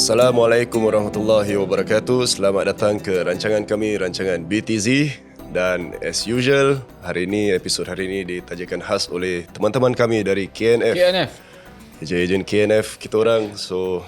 Assalamualaikum warahmatullahi wabarakatuh. Selamat datang ke rancangan kami, rancangan BTZ. Dan as usual, episod hari ini ditajakan khas oleh teman-teman kami dari KNF. Ejen KNF kita orang. So,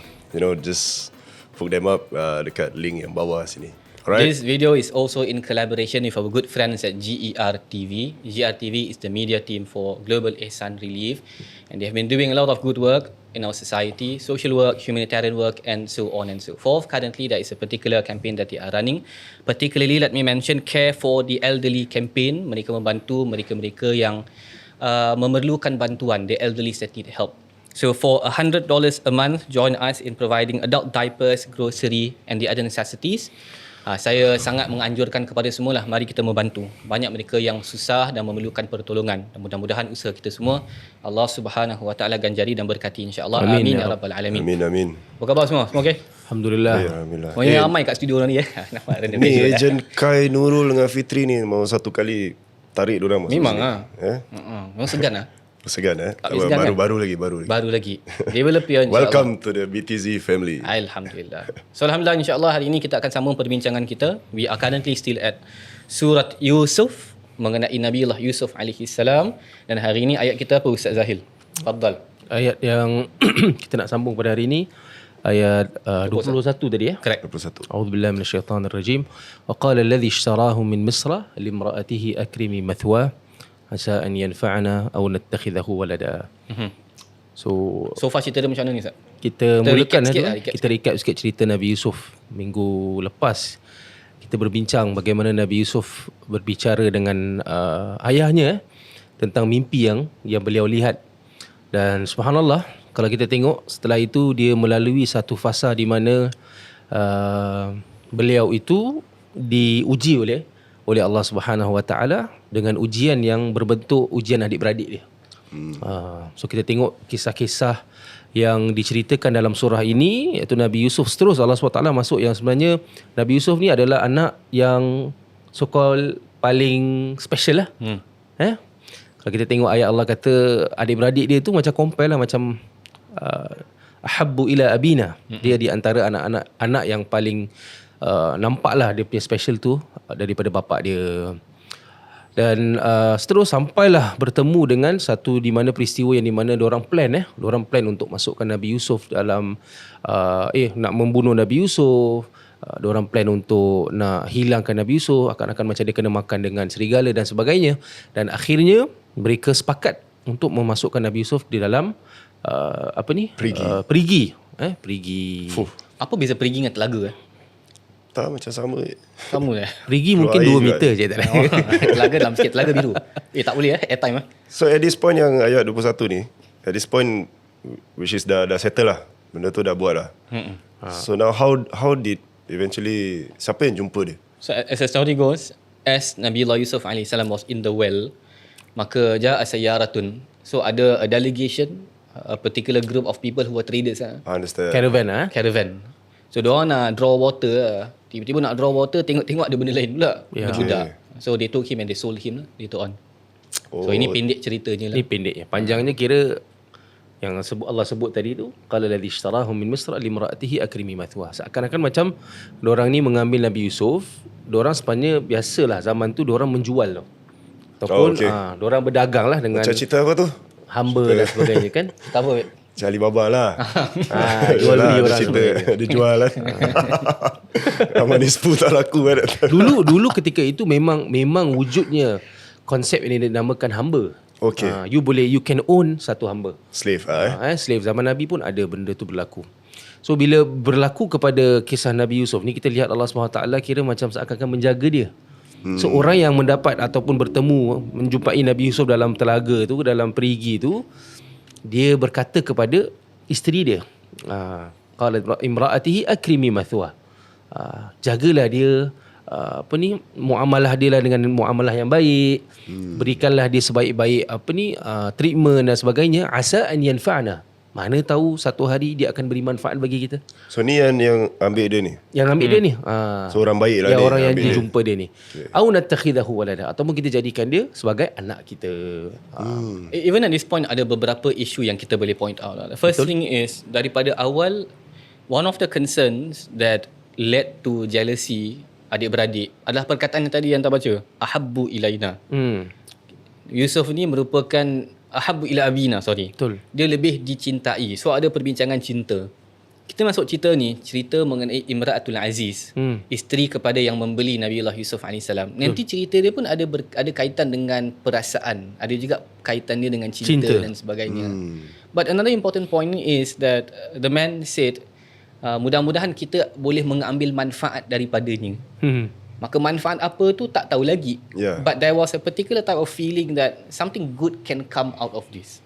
just hook them up dekat link yang bawah sini. Alright. This video is also in collaboration with our good friends at GER TV. GER TV is the media team for Global Ihsan Relief, and they have been doing a lot of good work in our society, social work, humanitarian work, and so on and so forth. Currently, there is a particular campaign that they are running. Particularly, let me mention Care for the Elderly campaign. Mereka membantu mereka-mereka yang memerlukan bantuan, the elderly that need help. So for $100 a month, join us in providing adult diapers, grocery, and the other necessities. Saya sangat menganjurkan kepada semualah, mari kita membantu. Banyak mereka yang susah dan memerlukan pertolongan. Dan mudah-mudahan usaha kita semua Allah Subhanahu Wa Taala ganjari dan berkati insya-Allah. Amin ya rabbal alamin. Amin. Apa khabar semua? Semua okey? Alhamdulillah. Alhamdulillah. Banyak ramai kat studio ni ya. Nampak Ni Ejen Kai Nurul dengan Fitri ni mau satu kali tarik diorang masuk memang sini. Memang segan Segan segan kan? Baru lagi. Baru lagi. They will appear insya-Allah. Welcome to the BTZ family. Alhamdulillah. So alhamdulillah, insya-Allah hari ini kita akan sambung perbincangan kita. We are currently still at Surat Yusuf mengenai Nabiullah Yusuf alaihi salam, dan hari ini ayat kita apa Ustaz Zahil? Tafadhal. Ayat yang kita nak sambung pada hari ini ayat 21 tadi ya. Correct. 21. A'udzubillahi minasyaitanirrajim. Wa qala alladhi ishtarahu min Misra limra'atihi akrimi mathwa asa an yanfa'ana aw nattakhidahu walada. So far cerita dia macam mana ni Ustaz? kita mulakan kita recap sikit cerita Nabi Yusuf minggu lepas. Kita berbincang bagaimana Nabi Yusuf berbicara dengan ayahnya tentang mimpi yang beliau lihat. Dan subhanallah, kalau kita tengok setelah itu dia melalui satu fasa di mana beliau itu diuji oleh Allah Subhanahu Wa Taala dengan ujian yang berbentuk ujian adik-beradik dia. So kita tengok kisah-kisah yang diceritakan dalam surah ini, iaitu Nabi Yusuf. Terus Allah SWT masuk yang sebenarnya Nabi Yusuf ni adalah anak yang so-called paling special lah. Kalau kita tengok ayat Allah kata adik-beradik dia tu macam compare lah, macam ahabbu ila abina. Dia di antara anak-anak yang paling nampaklah dia punya special tu daripada bapak dia. Dan seterus sampailah bertemu dengan satu di mana peristiwa yang di mana diorang plan untuk masukkan Nabi Yusuf dalam nak membunuh Nabi Yusuf. Diorang plan untuk nak hilangkan Nabi Yusuf, akan macam dia kena makan dengan serigala dan sebagainya. Dan akhirnya mereka sepakat untuk memasukkan Nabi Yusuf di dalam perigi. Apa beza perigi dengan telaga? Tak macam sama. Kamu Perigi mungkin 2 meter je tak ada. Telaga dalam sikit, telaga biru. Tak boleh airtime So at this point yang ayat 21 ni, at this point which is dah settle lah. Benda tu dah buat lah. So now how did eventually, siapa yang jumpa dia? So as the story goes, as Nabiullah Yusuf alaihi salam was in the well, maka ja'a sayyaratun. So ada a delegation, a particular group of people who were traders. Understand. Caravan. So diorang nak draw water. Tiba-tiba nak draw water, tengok ada benda lain pula. Ya. Budak. So they took him and they sold him later on. So ini pendek ceritanya lah. Ini pendek. Panjangnya kira yang Allah sebut tadi tu, qala alladhi ishtarahu min Misra limra'atihi akrimi mathwa. Seakan-akan macam diorang ni mengambil Nabi Yusuf, diorang sebenarnya biasalah zaman tu diorang menjual tau. Ataupun diorang berdagang lah dengan Macam cerita apa tu? hamba dan sebagainya kan. Tak apa. Macam Alibaba lah. Jual beli orang cerita. sebagainya. Dia jual lah. Amal nisfu tak laku kan. Dulu ketika itu memang wujudnya konsep ini dinamakan hamba. Okay. You can own satu hamba. Slave Slave. Zaman Nabi pun ada benda tu berlaku. So bila berlaku kepada kisah Nabi Yusuf ni, kita lihat Allah SWT kira macam seakan-akan menjaga dia. So orang yang mendapat ataupun menjumpai Nabi Yusuf dalam telaga tu, dalam perigi tu, dia berkata kepada isteri dia, qalat imra'atihi akrimi mathwa. Jagalah dia, muamalah dia lah dengan muamalah yang baik. Berikanlah dia sebaik-baik treatment dan sebagainya. Asa an yanfa'na. Mana tahu satu hari dia akan beri manfaat bagi kita. So ni yang ambil dia ni. Yang ambil dia ni. So orang baik lah yang ni. Orang yang dijumpa dia ni. Au natakhidahu walada. Ataupun kita jadikan dia sebagai anak kita. Even at this point ada beberapa isu yang kita boleh point out. The first thing is, daripada awal One of the concerns that led to jealousy adik-beradik adalah perkataan yang tadi yang tak baca. Ahabbu ilaina. Yusuf ni merupakan ahabbu ila abina, Betul. Dia lebih dicintai. So ada perbincangan cinta. Kita masuk cerita ni, cerita mengenai Imra'atul Aziz, isteri kepada yang membeli Nabiullah Yusuf AS. Nanti cerita dia pun ada kaitan dengan perasaan, ada juga kaitan dia dengan cinta. Dan sebagainya. But another important point is that the man said, mudah-mudahan kita boleh mengambil manfaat daripadanya. Maka manfaat apa tu tak tahu lagi. But there was a particular type of feeling that something good can come out of this.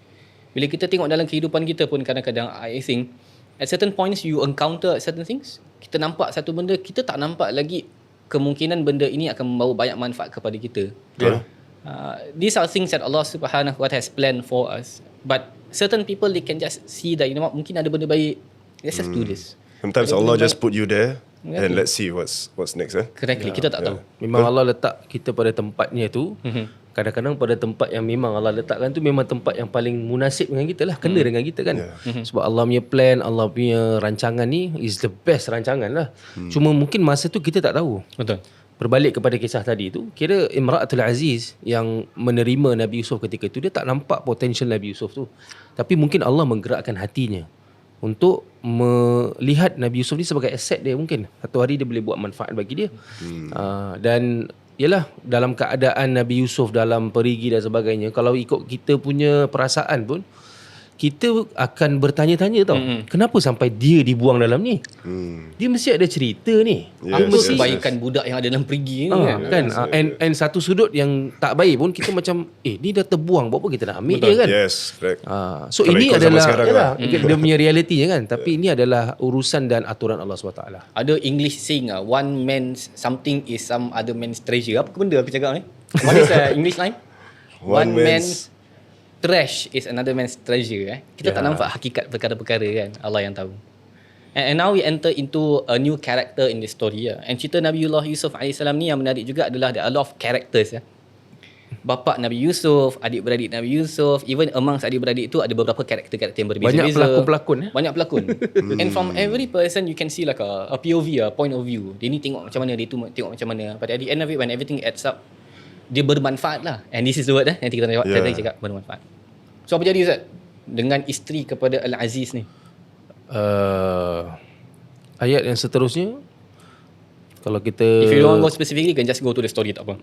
Bila kita tengok dalam kehidupan kita pun kadang-kadang, I think at certain points you encounter certain things. Kita nampak satu benda, kita tak nampak lagi kemungkinan benda ini akan membawa banyak manfaat kepada kita. These are things that Allah Subhanahu wa Ta'ala has planned for us. But certain people, they can just see that, you know what, mungkin ada benda baik. Let's just do this. Sometimes Allah just put you there and let's see what's next. Correctly, kita tak tahu. Memang Allah letak kita pada tempatnya tu. Kadang-kadang pada tempat yang memang Allah letakkan tu memang tempat yang paling munasib dengan kita lah, kena dengan kita kan. Sebab Allah punya plan, Allah punya rancangan ni is the best rancangan lah. Cuma mungkin masa tu kita tak tahu. Betul. Berbalik kepada kisah tadi tu, kira Imra'atul Aziz yang menerima Nabi Yusuf ketika itu, dia tak nampak potential Nabi Yusuf tu. Tapi mungkin Allah menggerakkan hatinya untuk melihat Nabi Yusuf ni sebagai aset dia mungkin. Satu hari dia boleh buat manfaat bagi dia. Dan yalah, dalam keadaan Nabi Yusuf dalam perigi dan sebagainya, kalau ikut kita punya perasaan pun, kita akan bertanya-tanya tau, kenapa sampai dia dibuang dalam ni? Dia mesti ada cerita ni. Apa kebaikan budak yang ada dalam perigi ni kan? And satu sudut yang tak baik pun kita macam, ni dah terbuang, buat apa kita nak ambil dia kan? Yes, correct. So Kalau ini ikut zaman adalah sekarang lah. dia punya realitinya kan. Tapi ini adalah urusan dan aturan Allah SWT. Ada English saying, one man's something is some other man's treasure. Apa benda aku cakap ni? What is the English line? One man's trash is another man's treasure. Kita tak nampak hakikat perkara-perkara kan. Allah yang tahu. And now we enter into a new character in the story. And cerita Nabiullah Yusuf AS ni yang menarik juga adalah there are a lot of characters. Bapa Nabi Yusuf, adik-beradik Nabi Yusuf, even amongst adik-beradik itu ada beberapa karakter-karakter yang berbeza-beza. Banyak pelakon-pelakon. Banyak pelakon. And from every person you can see like a POV, a point of view. Dia ni tengok macam mana, dia tu tengok macam mana. But at the end of it, when everything adds up, dia bermanfaat lah. And this is the word nanti kita cakap bermanfaat. So apa jadi Ustaz dengan isteri kepada Al-Aziz ni? Ayat yang seterusnya, kalau kita, if you don't go specifically, can just go to the story, tak apa.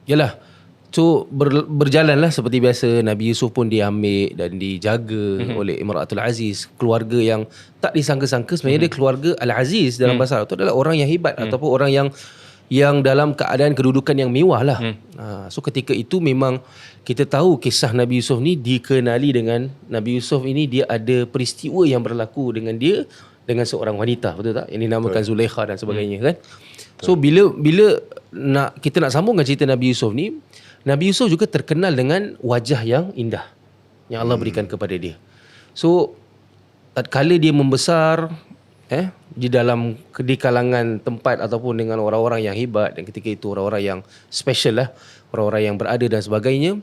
yalah, so berjalanlah seperti biasa. Nabi Yusuf pun diambil dan dijaga oleh Imra'atul Aziz, keluarga yang tak disangka-sangka. Sebenarnya dia keluarga Al-Aziz dalam bahasa Arab tu adalah orang yang hebat ataupun orang yang dalam keadaan kedudukan yang mewah lah. So ketika itu memang kita tahu kisah Nabi Yusuf ni dikenali dengan Nabi Yusuf ini, dia ada peristiwa yang berlaku dengan dia dengan seorang wanita, betul tak? Yang dinamakan Zulaikha dan sebagainya kan. So bila kita nak sambungkan cerita Nabi Yusuf ni, Nabi Yusuf juga terkenal dengan wajah yang indah yang Allah berikan kepada dia. So tatkala dia membesar di kalangan tempat ataupun dengan orang-orang yang hebat, dan ketika itu orang-orang yang special lah, orang-orang yang berada dan sebagainya,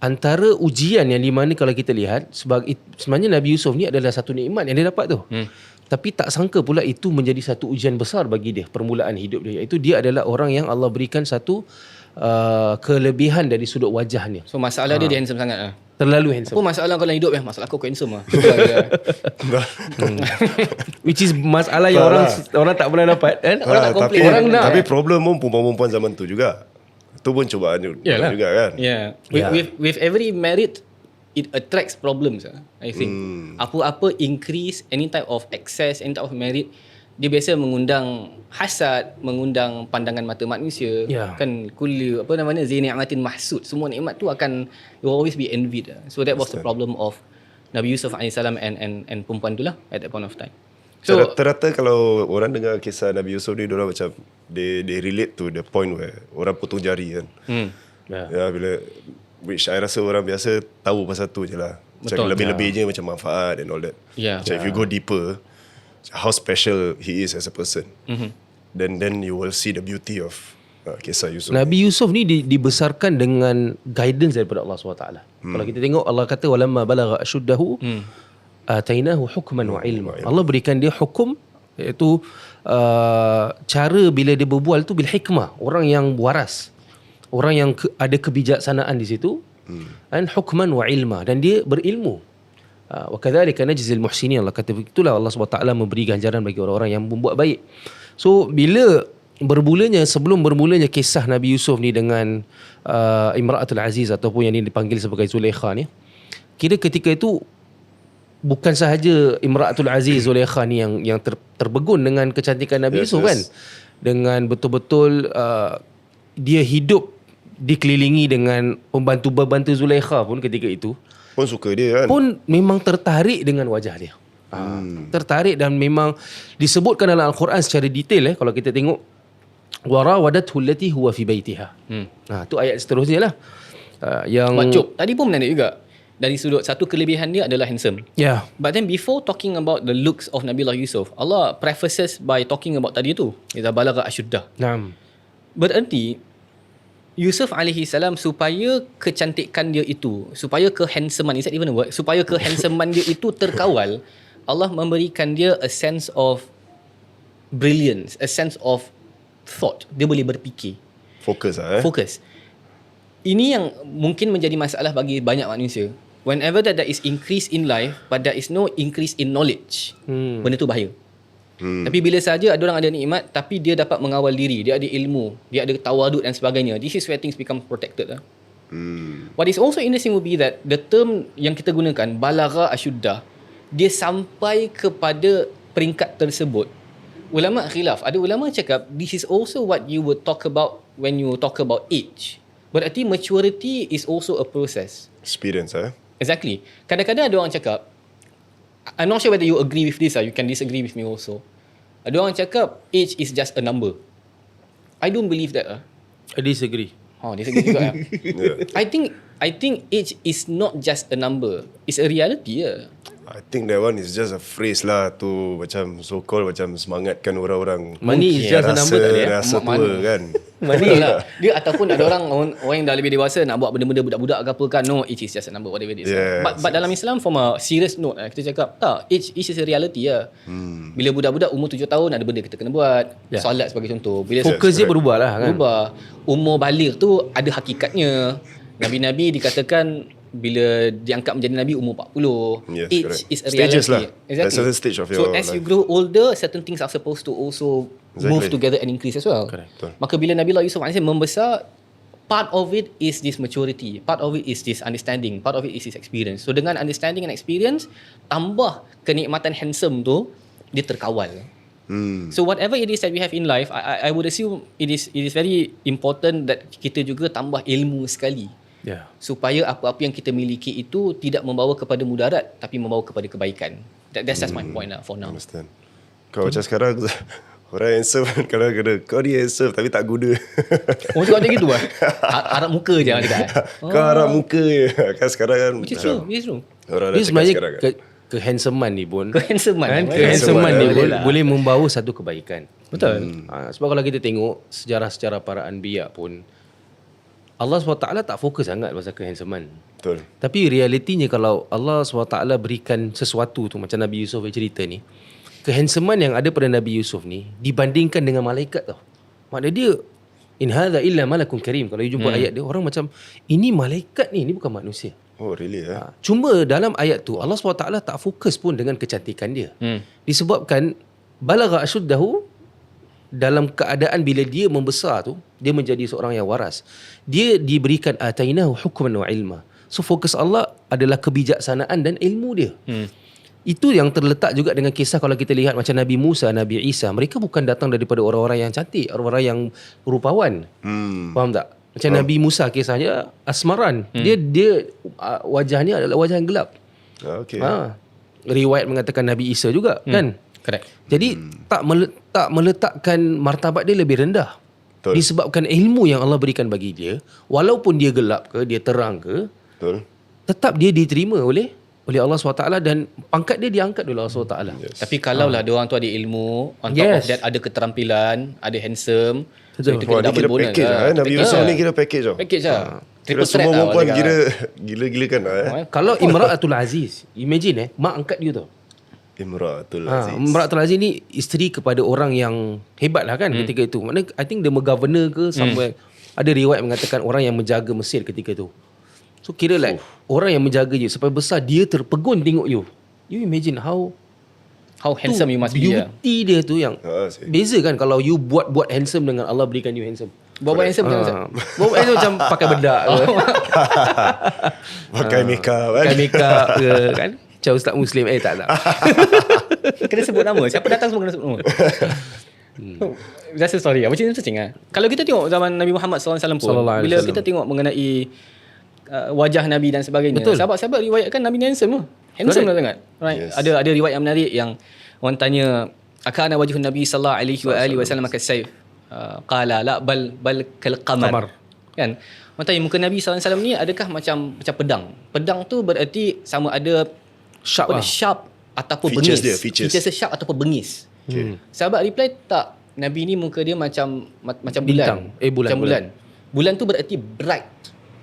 antara ujian yang di mana kalau kita lihat sebenarnya Nabi Yusuf ni adalah satu nikmat yang dia dapat tu. Tapi tak sangka pula itu menjadi satu ujian besar bagi dia permulaan hidup dia, iaitu dia adalah orang yang Allah berikan satu kelebihan dari sudut wajahnya. So masalah dia handsome sangat lah. Terlalu handsome. Apa masalah kau dalam hidup ya? Masalah aku handsome lah. Which is masalah yang orang tak pernah dapat kan? Orang tak komplain. Orang nak. Tapi problem pun perempuan zaman tu juga. Tu pun cubaan juga kan. Yeah. With every merit, it attracts problems. I think. Apa-apa increase, any type of excess, any type of merit, dia biasa mengundang hasad, mengundang pandangan mata manusia. Kan kulli zi ni'matin mahsud. Semua nikmat tu akan you always be envied. So that was the problem of Nabi Yusuf AS and perempuan tu lah at that point of time. So rata-rata kalau orang dengar kisah Nabi Yusuf ni, diorang macam they relate to the point where orang potong jari kan. Bila which I rasa orang biasa tahu pasal tu je lah. Macam lebih-lebihnya macam manfaat and all that. Macam if you go deeper, how special he is as a person, then you will see the beauty of kisah Yusuf. Nabi Yusuf ni dibesarkan dengan guidance daripada Allah SWT. Kalau kita tengok, Allah kata walamma balagha ashuddahu atainahu hukman wa ilma. Allah berikan dia hukum, iaitu cara bila dia berbual tu bil hikmah, orang yang waras, orang yang ada kebijaksanaan di situ, dan hukman wa ilma, dan dia berilmu. Wa kadzalika najzil muhsinin, Allah kata itulah Allah SWT memberi ganjaran bagi orang-orang yang membuat baik. So bila sebelum bermulanya kisah Nabi Yusuf ni dengan Imra'atul Aziz ataupun yang ini dipanggil sebagai Zulaikha ni, kira ketika itu bukan sahaja Imra'atul Aziz Zulaikha ni yang terbegun dengan kecantikan Nabi Yusuf kan, dengan betul-betul dia hidup dikelilingi dengan pembantu-pembantu Zulaikha pun ketika itu pun suka dia kan, pun memang tertarik dengan wajah dia. Tertarik, dan memang disebutkan dalam Al-Quran secara detail kalau kita tengok, warawadathu allati huwa fi baitiha. Tu ayat seterusnya lah. Yang Cuk, tadi pun menarik juga. Dari sudut satu kelebihan dia adalah handsome. Yeah. But then before talking about the looks of Nabiullah Yusuf, Allah prefaces by talking about tadi tu, idza balagha asyuddah. Naam. Berarti Yusuf alaihi salam, supaya kecantikan dia itu, supaya kehandsoman, is that even a word? Supaya kehandsoman dia itu terkawal, Allah memberikan dia a sense of brilliance, a sense of thought. Dia boleh berfikir. fokus lah Fokus. Ini yang mungkin menjadi masalah bagi banyak manusia. Whenever that there is increase in life, but there is no increase in knowledge, benda tu bahaya. Tapi bila saja ada orang ada nikmat tapi dia dapat mengawal diri, dia ada ilmu, dia ada tawaduk dan sebagainya, this is where things become protected lah. What is also interesting would be that the term yang kita gunakan, balagha asyuddah, dia sampai kepada peringkat tersebut. Ulama khilaf. Ada ulama cakap this is also what you would talk about when you talk about age. Berarti maturity is also a process. experience Exactly. Kadang-kadang ada orang cakap, I'm not sure whether you agree with this or you can disagree with me also. Ada orang cakap age is just a number. I don't believe that. I disagree. Disagree juga. Yeah. I think age is not just a number. It's a reality. I think that one is just a phrase lah tu, macam so called macam semangatkan orang-orang. Money is just a number tak dia? Rasa tua kan. Money lah. Dia ataupun ada orang yang dah lebih dewasa nak buat benda-benda budak-budak ke apa kan. No, age is just a number, whatever it is. Yes. But dalam Islam, from a serious note, kita cakap tak, age is a reality lah. Bila budak-budak umur 7 tahun ada benda kita kena buat. Solat sebagai contoh. Bila Fokus dia berubah lah kan. berubah. Umur baligh tu ada hakikatnya. Nabi-nabi dikatakan bila diangkat menjadi Nabi umur 40. Yes, Age correct. is a Stages reality. lah. At certain stage of So your as life. you grow older, certain things are supposed to also move Exactly. together and increase as well. Correct. Betul. Maka bila Nabi Yusuf AS membesar, part of it is this maturity, part of it is this understanding, part of it is this experience. So dengan understanding and experience, tambah kenikmatan handsome tu, dia terkawal. So whatever it is that we have in life, I would assume it is very important that kita juga tambah ilmu sekali. Yeah. Supaya apa-apa yang kita miliki itu tidak membawa kepada mudarat, tapi membawa kepada kebaikan. That's just my point lah for now. Understand. Kau macam sekarang orang handsome kalau kena kau ni handsome tapi tak guna. Oh, cakap macam gitu lah. Harap muka je orang cakap. Kau harap muka je. Kan sekarang kan Which is true, which is true. orang dah Dia cakap sebenarnya sekarang kan. kehandsoman ni pun Kehandsoman. kan, Boleh. kehandsoman ni Boleh pun boleh membawa satu kebaikan. Betul. Sebab kalau kita tengok sejarah-sejarah para anbiya pun, Allah SWT tak fokus sangat pasal kehandsoman. Betul. Tapi realitinya kalau Allah SWT berikan sesuatu tu, macam Nabi Yusuf yang cerita ni, kehandsoman yang ada pada Nabi Yusuf ni dibandingkan dengan malaikat tau. Maknanya dia, in hadha illa malakun karim. Kalau you jumpa ayat dia, orang macam, ini malaikat ni bukan manusia. Oh really Cuma dalam ayat tu Allah SWT tak fokus pun dengan kecantikan dia. Disebabkan balagha asyuddahu, dalam keadaan bila dia membesar tu, dia menjadi seorang yang waras. Dia diberikan atainahu hukman wa ilma. So fokus Allah adalah kebijaksanaan dan ilmu dia. Itu yang terletak juga dengan kisah kalau kita lihat macam Nabi Musa, Nabi Isa. Mereka bukan datang daripada orang-orang yang cantik, orang-orang yang rupawan. Faham tak? Macam Nabi Musa kisahnya asmaran. Dia wajahnya adalah wajah yang gelap. Okay. Riwayat mengatakan Nabi Isa juga kan. Correct. Jadi tak meletakkan martabat dia lebih rendah. Betul. Disebabkan ilmu yang Allah berikan bagi dia, walaupun dia gelap ke, dia terang ke, Betul. tetap dia diterima oleh Allah SWT dan pangkat dia diangkat oleh Allah SWT. Yes. Tapi kalau lah diorang tu ada ilmu, on top of that ada keterampilan, ada handsome, so itu Wah, kita ni kira double bonus package lah. Nabi Yusuf ni kira package tau. Package lah. Kira Triple threat semua lah perempuan orang kira cakap. gila-gila kan Kalau Imratul Aziz, imagine mak angkat dia tau. Imratul Aziz. Imratul Aziz ni isteri kepada orang yang hebat lah kan ketika itu. Maknanya I think dia governor ke somewhere. Ada riwayat mengatakan orang yang menjaga Mesir ketika itu. So kira like orang yang menjaga you sampai besar dia terpegun tengok you. You imagine how handsome you must be. beauty dia tu yang Sih. beza kan kalau you buat handsome dengan Allah berikan you handsome. Bawa handsome macam Bawa handsome macam pakai bedak ke. Pakai makeup kan. Pakai makeup ke kan. Macam Ustaz Muslim. Tak. kena sebut nama. Siapa datang semua kena sebut nama. That's a story. Macam interesting lah. Kalau kita tengok zaman Nabi Muhammad SAW pun, Sallallahu alaihi bila wasallam. kita tengok mengenai wajah Nabi dan sebagainya, Betul. sahabat-sahabat riwayatkan Nabi ni handsome lah. Handsome lah sangat. Right? Yes. Ada riwayat yang menarik yang orang tanya, akana wajhun Nabi sallallahu alaihi wasallam kasayf. Qala la bal kal qamar. Kan? Orang tanya muka Nabi SAW ni adakah macam pedang. Pedang tu bererti sama ada Sharp lah. sharp ataupun Features bengis. dia, features. Features dia sharp ataupun bengis. Sahabat reply tak, Nabi ni muka dia macam Bintang. bulan. Bulan. Macam bulan. Bulan tu bererti bright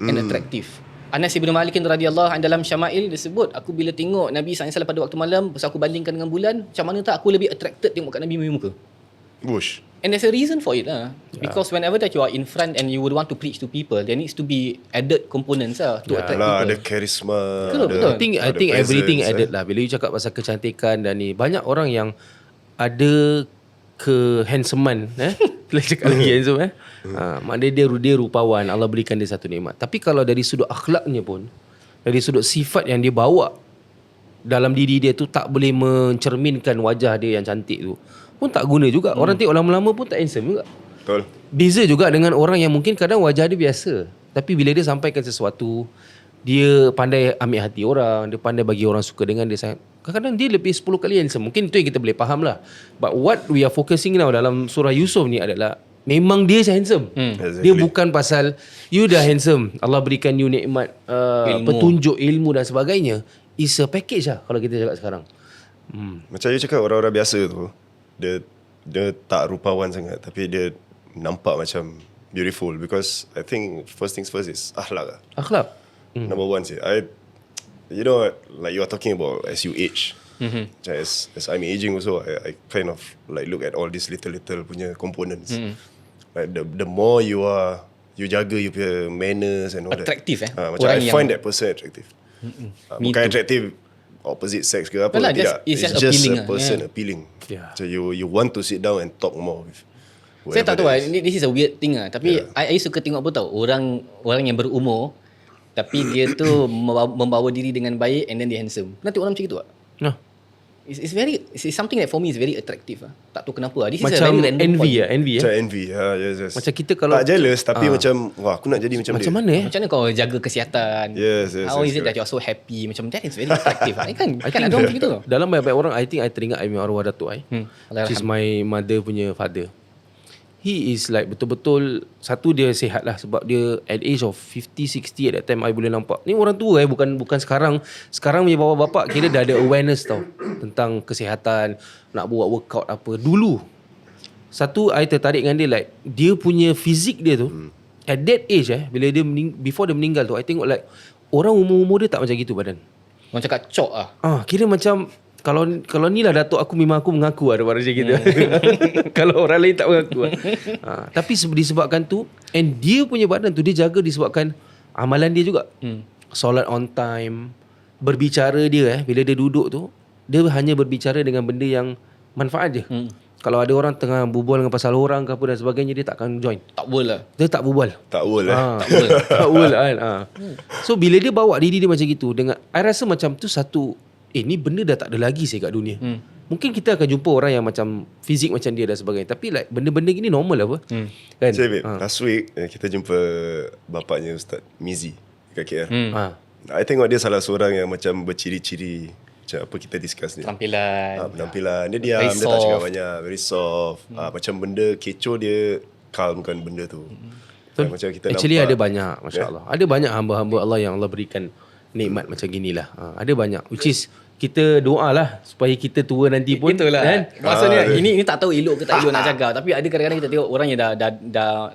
and attractive. Anas bin Malik radhiyallahu anhu dalam Syama'il dia sebut, aku bila tengok Nabi SAW pada waktu malam, pasal aku bandingkan dengan bulan, macam mana tak aku lebih attracted tengok kat Nabi punya muka. Bush. And there's a reason for it lah. Because whenever that you are in front and you would want to preach to people, there needs to be added components lah to attract Lah, people. ada karisma. Betul, betul. I think everything added lah. Bila you cakap pasal kecantikan dan ni, banyak orang yang ada kehandsomeman Bila cakap lagi handsome maknanya dia rupawan, Allah berikan dia satu nikmat. Tapi kalau dari sudut akhlaknya pun, dari sudut sifat yang dia bawa dalam diri dia tu tak boleh mencerminkan wajah dia yang cantik tu, pun tak guna juga. Orang tengok lama-lama pun tak handsome juga. Betul. Beza juga dengan orang yang mungkin kadang wajah dia biasa, tapi bila dia sampaikan sesuatu, dia pandai ambil hati orang, dia pandai bagi orang suka dengan dia sangat. Kadang-kadang dia lebih 10 kali handsome. Mungkin itu yang kita boleh faham lah. But what we are focusing now dalam surah Yusuf ni adalah memang dia handsome. Exactly. Dia bukan pasal you dah handsome, Allah berikan you nikmat petunjuk, ilmu dan sebagainya. It's a package lah kalau kita cakap sekarang. Macam you cakap orang-orang biasa tu, dia tak rupawan sangat, tapi dia nampak macam beautiful, because I think first things first is akhlak lah. Akhlak. Number one sih. You know, like you are talking about as you age. Macam as I'm aging also, I kind of like look at all these little punya components. Like the more you jaga you punya manners and all Attractive, that. Macam orang I yang- find that person attractive. Me Bukan too. attractive opposite sex ke apa, Well lah, tidak. it's just just appealing a lah, person yeah. appealing. Yeah. So you want to sit down and talk more with Saya tak tahu whoever lah, that is. this is a weird thing lah. Tapi I suka tengok apa tahu, orang yang berumur tapi dia tu membawa diri dengan baik and then dia handsome. Nanti orang macam itu tak? Nah, It's something that for me is very attractive lah. Tak tahu kenapa lah. This is a macam very random envy point. lah, envy Macam envy. Yes. Macam kita kalau tak jealous, tapi macam wah, aku nak jadi macam macam dia. mana Macam mana kau jaga kesihatan? Yes, How is it that correct. you are so happy? Macam that is very attractive. Kan ada orang macam itu tau. Dalam banyak orang, I think I teringat I punya arwah datuk Allah which is my mother punya father. He is like betul-betul, satu dia sihat lah sebab dia at age of 50, 60 at that time I boleh nampak. Ni orang tua bukan sekarang. Sekarang punya bapa-bapa kira dah ada awareness tau tentang kesihatan, nak buat workout apa. Dulu satu I tertarik dengan dia, like dia punya fizik dia tu at that age bila dia before dia meninggal tu, I tengok like orang umur-umur dia tak macam gitu badan. Orang cakap cok lah. Kira macam kalau ni lah datuk aku, memang aku mengaku ada macam gitu. Kalau orang lain tak mengaku. Tapi disebabkan tu, and dia punya badan tu dia jaga disebabkan amalan dia juga. Solat on time, berbicara dia bila dia duduk tu, dia hanya berbicara dengan benda yang manfaat je. Kalau ada orang tengah berbual dengan pasal orang ke apa dan sebagainya, dia tak akan join. Tak boleh lah. Dia tak berbual. Tak world Tak world kan. So bila dia bawa diri dia macam gitu, dengan I rasa macam tu satu, ni benda dah tak ada lagi kat dunia. Mungkin kita akan jumpa orang yang macam fizik macam dia dan sebagainya, tapi like benda-benda gini normal apa. Kan? Saya babe, last week kita jumpa bapaknya Ustaz Mizi kat KL. I tengok dia salah seorang yang macam berciri-ciri macam apa kita discuss ni. Penampilan. Penampilan dia diam, Very dia tak cakap soft. banyak, very soft. Macam benda kecoh dia calmkan benda tu. Macam kita Actually nampak, ada banyak, masya-Allah. Ada banyak hamba-hamba Allah yang Allah berikan nikmat macam ginilah. Ada banyak, which is kita doa lah supaya kita tua nanti pun Itulah kan. maksudnya ini tak tahu elok ke tak elok nak cakap, tapi ada kadang-kadang kita tengok orang yang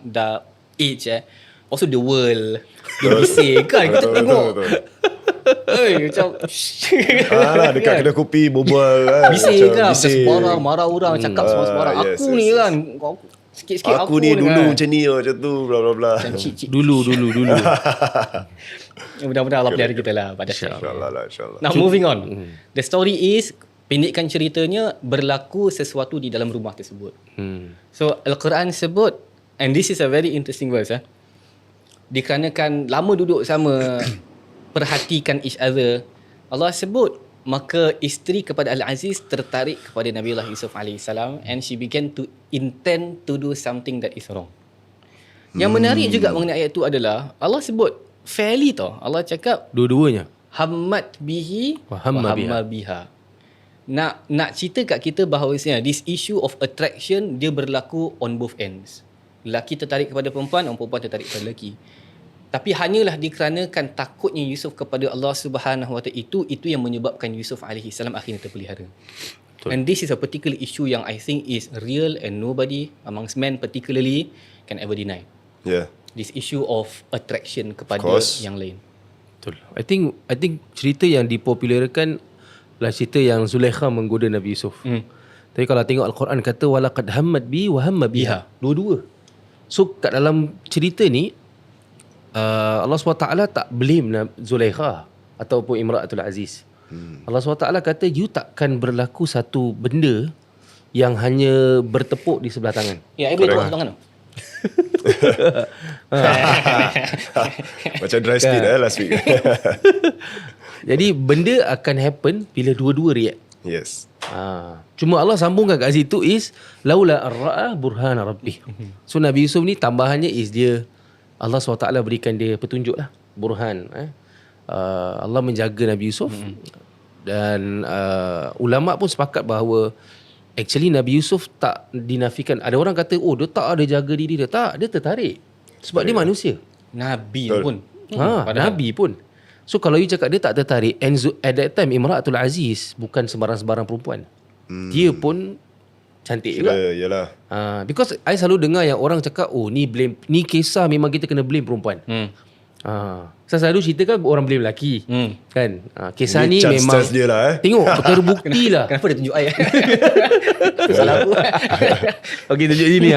dah age Also the world. Dia bising kan. Kita tengok. Macam Alah, dekat kedai kopi berbual kan. bising kan. Bising. Sembarang marah orang cakap sembarang. yes, Aku ni kan. Sikit-sikit Aku ni dulu kan. macam ni macam tu bla bla bla. Macam cik-cik. Dulu. Mudah-mudahan Allah pelihara kita lah pada saat. InsyaAllah lah, insyaAllah. Now moving on. The story is, pendekkan ceritanya, berlaku sesuatu di dalam rumah tersebut. So Al-Quran sebut, and this is a very interesting verse, dikarenakan lama duduk sama, perhatikan each other, Allah sebut, maka isteri kepada Al-Aziz tertarik kepada Nabiullah Yusuf AS, and she began to intend to do something that is wrong. Yang menarik juga mengenai ayat itu adalah Allah sebut fairly tau. Allah cakap Dua-duanya. hammat bihi Wa hamma biha. Nak cerita kat kita bahawasanya this issue of attraction dia berlaku on both ends. Lelaki tertarik kepada perempuan, perempuan tertarik kepada lelaki. Tapi hanyalah dikarenakan takutnya Yusuf kepada Allah Subhanahu Wa Taala itu yang menyebabkan Yusuf alaihi salam akhirnya terpelihara. Betul. And this is a particular issue yang I think is real and nobody amongst men particularly can ever deny. Yeah. This issue of attraction kepada course. yang lain. Betul. I think cerita yang dipopularkan lah cerita yang Zulaikha menggoda Nabi Yusuf. Tapi kalau tengok Al-Quran kata walaqad hammat bi wa hamma biha. Dua-dua. So kat dalam cerita ni Allah SWT tak blame Zulaikha ataupun Imra'atul Aziz. Allah SWT kata you takkan berlaku satu benda yang hanya bertepuk di sebelah tangan. Ya, I boleh tengok tangan tu. Macam dry skin last week. Jadi benda akan happen bila dua-dua react. Yes. Cuma Allah sambungkan kat situ is laula ar-ra'a burhana rabbih. So Nabi Yusuf ni tambahannya is dia Allah SWT berikan dia petunjuk lah, burhan. Allah menjaga Nabi Yusuf. Dan ulama pun sepakat bahawa actually Nabi Yusuf tak dinafikan. Ada orang kata dia tak ada jaga diri dia. Tak, dia tertarik. Sebab dia manusia. Nabi Betul. pun. Nabi pun. So kalau you cakap dia tak tertarik, and at that time Imra'atul Aziz bukan sembarang-sembarang perempuan. Dia pun cantik juga. Yalah. Because I selalu dengar yang orang cakap ni kisah memang kita kena blame perempuan. Saya selalu cerita kan orang blame lelaki. Kan? Kisah ni chance memang test dia lah tengok terbukti lah. Kenapa dia tunjuk ayat? Itu salah aku. Okey, tunjuk sini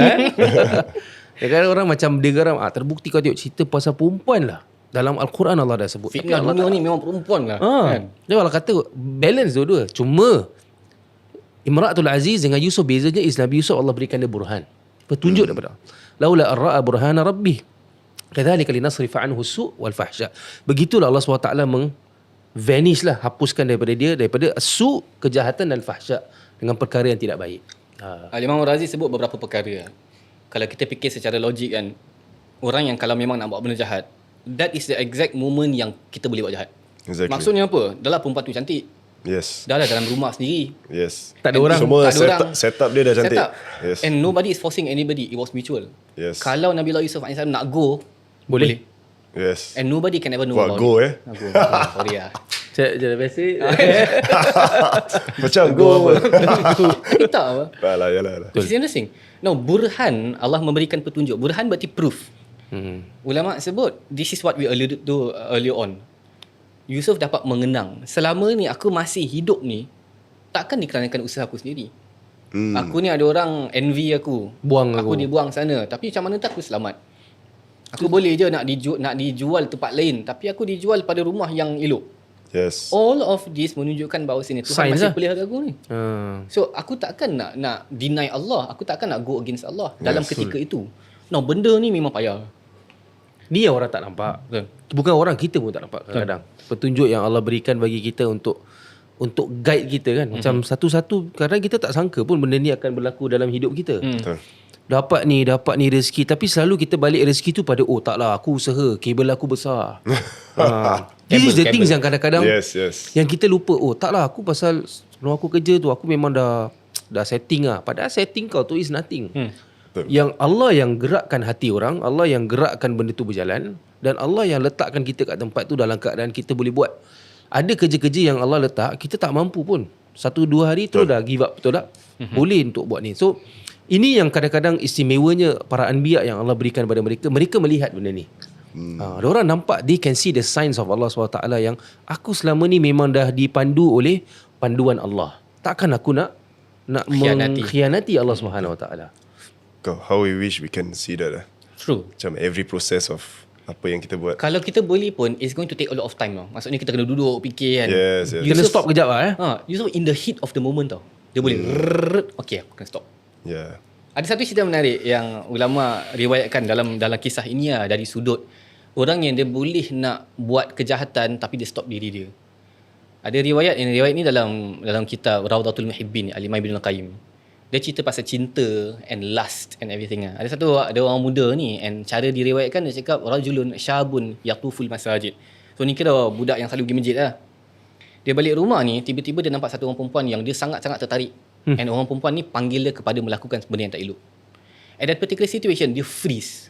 Kadang-kadang orang macam dia garam, terbukti kau tengok cerita pasal perempuan lah. Dalam Al-Quran Allah dah sebut. Fitnah dunia ni memang perempuan lah. Kan? Dia Allah kata balance dua-dua. Cuma Imra'atul Aziz dengan Yusuf bezanya is Nabi Yusuf Allah berikan dia burhan. Petunjuk daripada Allah. Laula ar-ra'a burhana rabbih. Kadzalika linasrifa anhu su' wal fahsya. Begitulah Allah SWT vanish lah, hapuskan daripada dia daripada su', kejahatan dan fahsya, dengan perkara yang tidak baik. Imam Razi sebut beberapa perkara. Kalau kita fikir secara logik kan, orang yang kalau memang nak buat benda jahat, that is the exact moment yang kita boleh buat jahat. Exactly. Maksudnya apa? Dah lah perempuan tu cantik. Yes. Dah lah dalam rumah sendiri. Yes. Tak ada orang. Semua tak ada orang. setup dia dah cantik. Setup. Yes. And nobody is forcing anybody. It was mutual. Yes. Kalau Nabi Allah Yusuf AS nak go, Boleh. Yes. And nobody can ever know Wah, about go it. Nak go. Sorry lah. Jangan biasa. Macam go apa? Tapi tak apa. Yalah, yalah. It's interesting. No, burhan, Allah memberikan petunjuk. Burhan berarti proof. Ulama sebut, this is what we alluded to earlier on. Yusuf dapat mengenang, selama ni aku masih hidup ni, takkan dikarenakan usaha aku sendiri. Aku ni ada orang envy aku. Buang aku aku. dibuang sana. Tapi macam mana tak aku selamat. Aku boleh je nak dijual tempat lain, tapi aku dijual pada rumah yang elok. Yes. All of this menunjukkan bahawa sini Tuhan Signs masih lah. pelihara aku ni. So aku takkan nak deny Allah. Aku takkan nak go against Allah dalam ketika itu. No, benda ni memang payah. Ni yang orang tak nampak. Betul. Bukan orang, kita pun tak nampak kadang-kadang. Petunjuk yang Allah berikan bagi kita untuk guide kita kan. Macam satu-satu, kadang kita tak sangka pun benda ni akan berlaku dalam hidup kita. Betul. Dapat ni rezeki, tapi selalu kita balik rezeki tu pada taklah aku usaha, kabel aku besar. This is the things yang kadang-kadang Yes. yang kita lupa. Taklah aku pasal sebelum aku kerja tu aku memang dah setting lah. Padahal setting kau tu is nothing. Yang Allah yang gerakkan hati orang, Allah yang gerakkan benda tu berjalan, dan Allah yang letakkan kita kat tempat tu dalam keadaan kita boleh buat. Ada kerja-kerja yang Allah letak kita tak mampu pun. 1-2 hari tu dah give up, betul tak? Boleh untuk buat ni. So Ini yang kadang-kadang istimewanya para anbiya yang Allah berikan kepada mereka. Mereka melihat benda ni. Diorang nampak, they can see the signs of Allah SWT yang aku selama ni memang dah dipandu oleh panduan Allah. Takkan aku nak mengkhianati Allah SWT. How we wish we can see that. True. Macam every process of apa yang kita buat. Kalau kita boleh pun, it's going to take a lot of time tau. Maksudnya kita kena duduk, fikir kan. Yes. Kena stop kejap lah Yusuf in the heat of the moment tau. Dia boleh, okay aku kena stop. Yeah. Ada satu cerita menarik yang ulama riwayatkan dalam kisah ini lah, dari sudut orang yang dia boleh nak buat kejahatan tapi dia stop diri dia. Ada riwayat ni dalam kitab Rawdatul Muhibbin Al-Imam Ibn Al-Qayyim. Dia cerita pasal cinta and lust and everything lah. Ada orang muda ni, and cara diriwayatkan dia cakap rajulun syabun yatuful masajid. So ni kira budak yang selalu pergi masjid lah. Dia balik rumah ni, tiba-tiba dia nampak satu orang perempuan yang dia sangat-sangat tertarik. And orang perempuan ni panggil dia kepada melakukan benda yang tak elok. At that particular situation, dia freeze.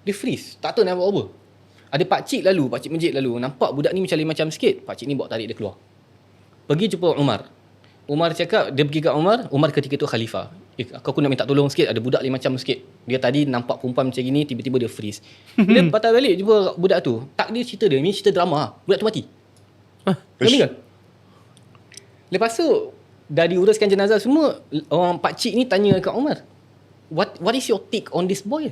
Dia freeze, tak tahu nak buat apa. Ada pakcik masjid lalu, nampak budak ni macam sikit. Pakcik ni bawa tarik dia keluar. Pergi jumpa Umar. Umar cakap, dia pergi kat Umar ketika tu khalifah. Aku nak minta tolong sikit, ada budak macam sikit. Dia tadi nampak perempuan macam gini, tiba-tiba dia freeze. Bila patah balik jumpa budak tu, tak dia cerita dia, ni cerita drama. Budak tu mati. Kan? Lepas tu, dah diuruskan jenazah semua, orang pakcik ni tanya kat Umar, what is your take on this boy?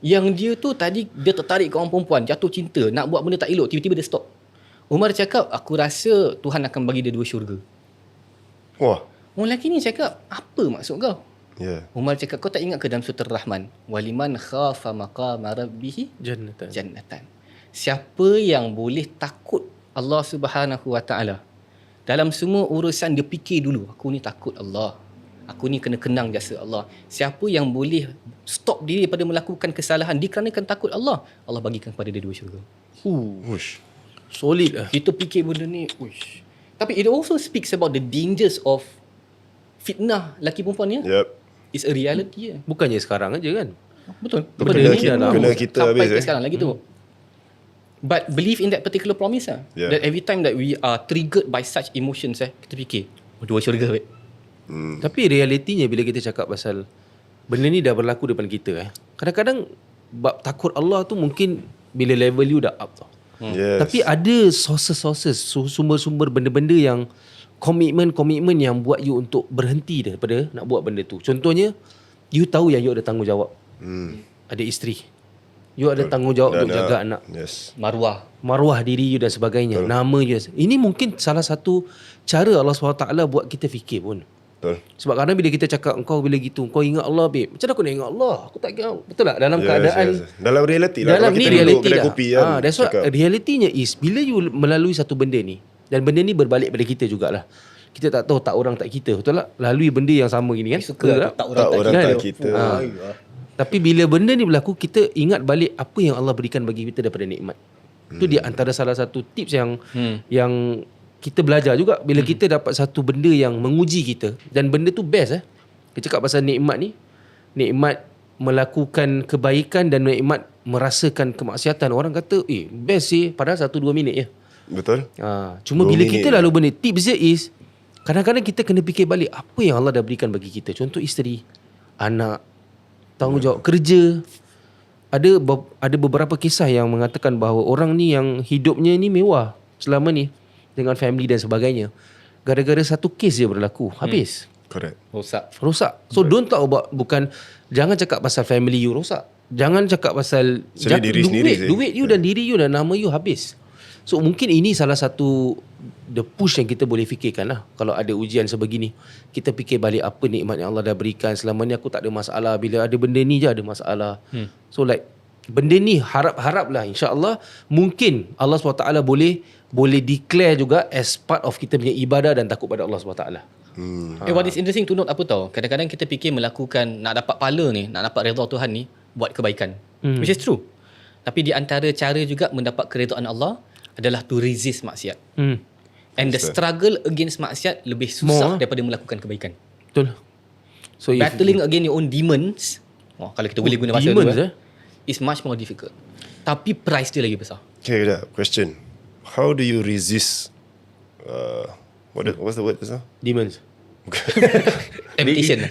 Yang dia tu tadi dia tertarik ke orang perempuan, jatuh cinta, nak buat benda tak elok, tiba-tiba dia stop. Umar cakap, aku rasa Tuhan akan bagi dia 2 syurga. Wah. Orang lelaki ni cakap, apa maksud kau? Yeah. Umar cakap, kau tak ingat ke dalam surah Ar-Rahman, waliman khafa maqama rabbih jannatan. Siapa yang boleh takut Allah Subhanahu Wa Taala, dalam semua urusan dia fikir dulu, aku ni takut Allah, aku ni kena kenang jasa Allah. Siapa yang boleh stop diri daripada melakukan kesalahan dikarenakan takut Allah, Allah bagikan kepada dia 2 syurga. Ush. Solid lah. Kita fikir benda ni, uish. Tapi it also speaks about the dangers of fitnah lelaki perempuan ni. Yep. It's a reality. Bukannya sekarang aja kan. Betul. Kena kita sampai habis ke sekarang lagi tu. But believe in that particular promise lah. Yeah. That every time that we are triggered by such emotions, kita fikir, 2 syurga. Tapi realitinya bila kita cakap pasal benda ni dah berlaku depan kita, kadang-kadang bab takut Allah tu mungkin bila level you dah up tau. Yes. Tapi ada sources, sumber-sumber benda-benda yang komitmen yang buat you untuk berhenti daripada nak buat benda tu. Contohnya, you tahu yang you ada tanggungjawab. Ada isteri. You ada tanggungjawab untuk jaga anak. Yes. Maruah Diri you dan sebagainya. Nama you. Ini mungkin salah satu cara Allah SWT buat kita fikir pun. Betul. Sebab kadang bila kita cakap engkau bila gitu, engkau ingat Allah babe. Macam mana aku nak ingat Allah? Aku tak ingat. Betul tak? Dalam keadaan Dalam reality lah. dalam Kalau ni kita duduk reality kedai lah. kopi kan. That's why cakap. realitinya is bila you melalui satu benda ni, dan benda ni berbalik pada kita jugalah. Kita tak tahu tak orang tak kita. Betul tak? Lalui benda yang sama gini kan. suka tak? tak Tak orang Kan? tak kita. Tapi bila benda ni berlaku, kita ingat balik apa yang Allah berikan bagi kita daripada nikmat. Itu dia antara salah satu tips yang kita belajar juga bila kita dapat satu benda yang menguji kita, dan benda tu best. Kita cakap pasal nikmat ni, nikmat melakukan kebaikan dan nikmat merasakan kemaksiatan. Orang kata best sih, padahal 1-2 minit je. Betul. Cuma 2 bila minit kita lalu benda, tips dia is kadang-kadang kita kena fikir balik apa yang Allah dah berikan bagi kita. Contoh isteri, anak, tanggungjawab kerja. Ada beberapa kisah yang mengatakan bahawa orang ni yang hidupnya ni mewah selama ni dengan family dan sebagainya, gara-gara satu kes je berlaku, habis. Correct. rosak. So don't talk about, jangan cakap pasal family you rosak. Jangan cakap pasal Sendiri diri sendiri je. duit you dan diri you dan nama you habis. So mungkin ini salah satu the push yang kita boleh fikirkan lah. Kalau ada ujian sebegini, kita fikir balik apa nikmat yang Allah dah berikan. Selama ni aku tak ada masalah, bila ada benda ni je ada masalah. So like benda ni harap lah insya-Allah mungkin Allah SWT boleh declare juga as part of kita punya ibadah dan takut pada Allah SWT. What is interesting to note apa tau, kadang-kadang kita fikir melakukan nak dapat pahala ni, nak dapat redha Tuhan ni, buat kebaikan, which is true. Tapi di antara cara juga mendapat keredaan Allah adalah to resist maksiat. And the struggle against maksiat lebih susah daripada melakukan kebaikan. Betul. So Battling against your own demons, kalau kita boleh guna bahasa demons, tu, is much more difficult. Tapi price dia lagi besar. Okay, question. How do you resist what's the word just now? demons. Temptation.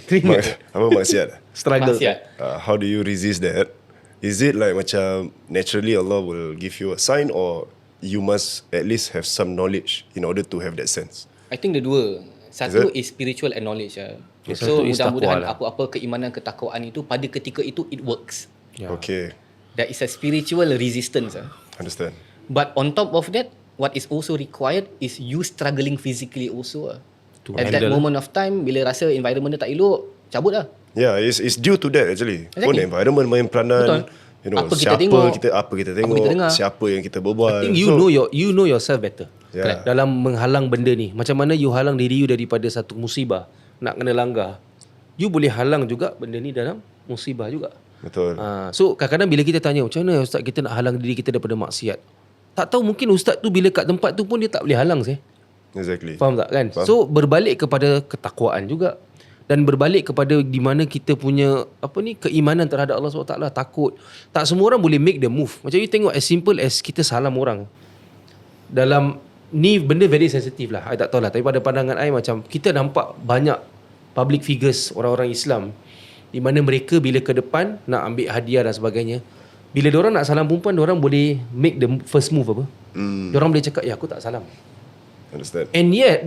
Apa maksiat? Struggle. Maksiat. How do you resist that? Is it like macam naturally Allah will give you a sign, or you must at least have some knowledge in order to have that sense? I think the dua. Satu Is is spiritual and knowledge. Yes, So satu is mudah-mudahan takwa lah. apa-apa keimanan, ketakwaan itu pada ketika itu it works. Yeah. Okay, There is a spiritual resistance. understand. But on top of that, what is also required is you struggling physically also. To At that handle. moment of time, bila rasa environment dia tak elok, cabut lah. Yeah, it's due to that actually. Pun Exactly. environment main peranan. Betul. You know, Apa kita siapa tengok, apa kita tengok, kita dengar. siapa yang kita berbual. I think you know yourself better. Yeah. Dalam menghalang benda ni. Macam mana you halang diri you daripada satu musibah, nak kena langgar. You boleh halang juga benda ni dalam musibah juga. Betul. So kadang-kadang bila kita tanya, macam mana ustaz kita nak halang diri kita daripada maksiat? Tak tahu, mungkin ustaz tu bila kat tempat tu pun dia tak boleh halang sih. Exactly. Faham tak kan? Faham. So berbalik kepada ketakwaan juga, dan berbalik kepada di mana kita punya keimanan terhadap Allah SWT, takut. Tak semua orang boleh make the move. Macam you tengok, as simple as kita salam orang. Dalam ni benda very sensitive lah. I tak tahu lah, tapi pada pandangan I macam kita nampak banyak public figures orang-orang Islam di mana mereka bila ke depan nak ambil hadiah dan sebagainya, bila diorang nak salam perempuan, diorang boleh make the first move apa. Diorang boleh cakap, ya aku tak salam. Understand. And yet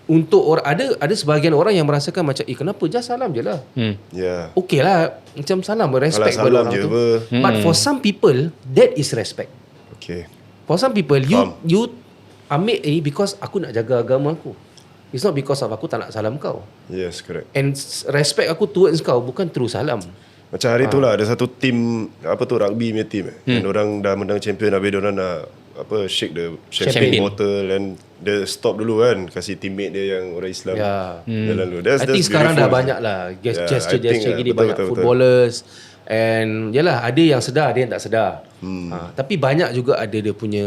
untuk orang, ada sebahagian orang yang merasakan macam kenapa just salam je lah. Yeah. Okay lah, macam salam, respect Alah, pada salam orang je tu. apa. But for some people that is respect. Okay. For some people Faham. you ambil ini because aku nak jaga agama aku. It's not because of aku tak nak salam kau. Yes, correct. And respect aku towards kau bukan through salam. Macam hari tu lah ada satu team, apa tu, rugby punya team and orang dah menang champion, habis diorang nak shake the champagne Champagne. bottle, and dia stop dulu kan, kasih teammate dia yang orang Islam. Ya. Dia lalu. I think sekarang dah banyak lah Yeah, I gesture think, gini, betul, banyak betul, betul. footballers. And yalah, ada yang sedar, ada yang tak sedar. Tapi banyak juga ada dia punya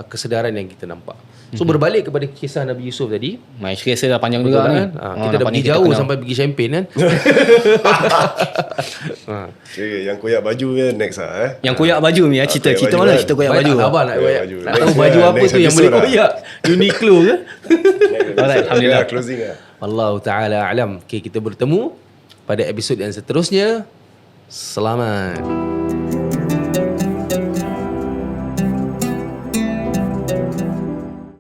kesedaran yang kita nampak. So berbalik kepada kisah Nabi Yusuf tadi, My kisah dah panjang betul juga ni. kan? Kita dah pergi jauh sampai pergi champagne kan. Okay, yang koyak baju ni next lah Yang koyak baju ni cerita. koyak Cerita baju mana kan? cerita koyak Baik, baju? Abang nak Koyak koyak. baju. Nak Next tahu baju lah, apa next tu yang boleh episode lah. koyak? Uniqlo ke? Alright, Alhamdulillah. Closing lah. Allah Ta'ala alam. Okay, kita bertemu pada episod yang seterusnya. Selamat.